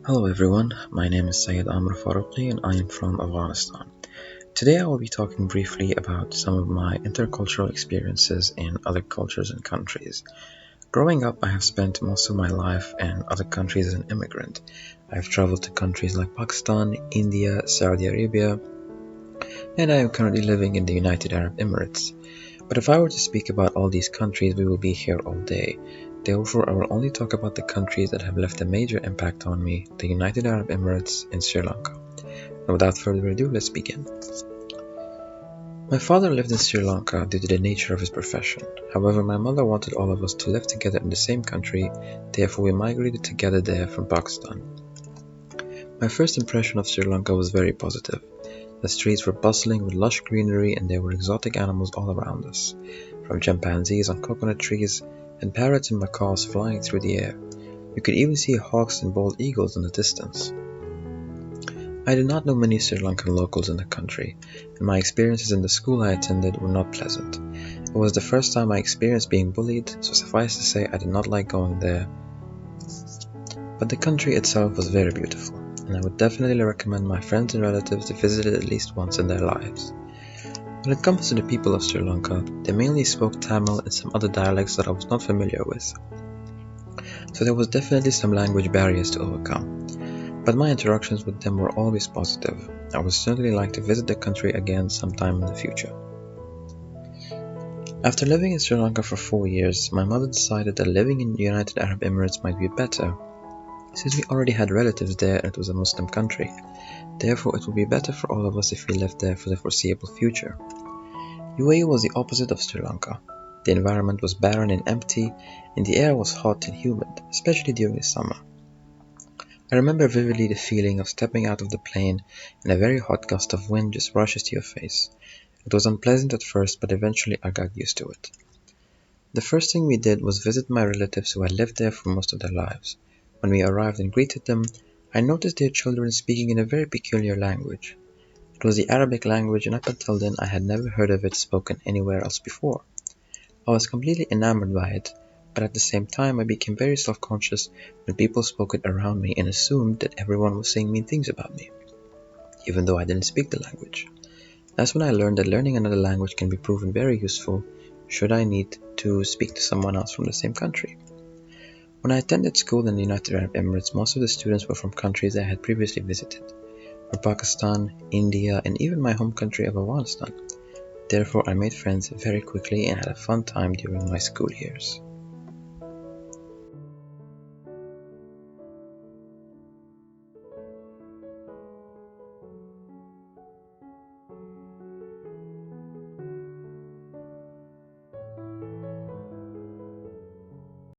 Hello everyone, my name is Syed Amr Faruqi and I am from Afghanistan. Today I will be talking briefly about some of my intercultural experiences in other cultures and countries. Growing up, I have spent most of my life in other countries as an immigrant. I have traveled to countries like Pakistan, India, Saudi Arabia, and I am currently living in the United Arab Emirates. But if I were to speak about all these countries, we will be here all day. Therefore, I will only talk about the countries that have left a major impact on me, the United Arab Emirates and Sri Lanka. And without further ado, let's begin. My father lived in Sri Lanka due to the nature of his profession. However, my mother wanted all of us to live together in the same country, therefore we migrated together there from Pakistan. My first impression of Sri Lanka was very positive. The streets were bustling with lush greenery and there were exotic animals all around us, from chimpanzees on coconut trees and parrots and macaws flying through the air. You could even see hawks and bald eagles in the distance. I did not know many Sri Lankan locals in the country, and my experiences in the school I attended were not pleasant. It was the first time I experienced being bullied, so suffice to say I did not like going there. But the country itself was very beautiful, and I would definitely recommend my friends and relatives to visit it at least once in their lives. When it comes to the people of Sri Lanka, they mainly spoke Tamil and some other dialects that I was not familiar with, so there was definitely some language barriers to overcome. But my interactions with them were always positive. I would certainly like to visit the country again sometime in the future. After living in Sri Lanka for 4 years, my mother decided that living in the United Arab Emirates might be better, since we already had relatives there and it was a Muslim country. Therefore, it would be better for all of us if we lived there for the foreseeable future. UAE was the opposite of Sri Lanka. The environment was barren and empty, and the air was hot and humid, especially during the summer. I remember vividly the feeling of stepping out of the plane and a very hot gust of wind just rushes to your face. It was unpleasant at first, but eventually I got used to it. The first thing we did was visit my relatives who had lived there for most of their lives. When we arrived and greeted them, I noticed their children speaking in a very peculiar language. It was the Arabic language, and up until then I had never heard of it spoken anywhere else before. I was completely enamored by it, but at the same time I became very self-conscious when people spoke it around me and assumed that everyone was saying mean things about me, even though I didn't speak the language. That's when I learned that learning another language can be proven very useful should I need to speak to someone else from the same country. When I attended school in the United Arab Emirates, most of the students were from countries I had previously visited, from Pakistan, India, and even my home country of Afghanistan. Therefore, I made friends very quickly and had a fun time during my school years.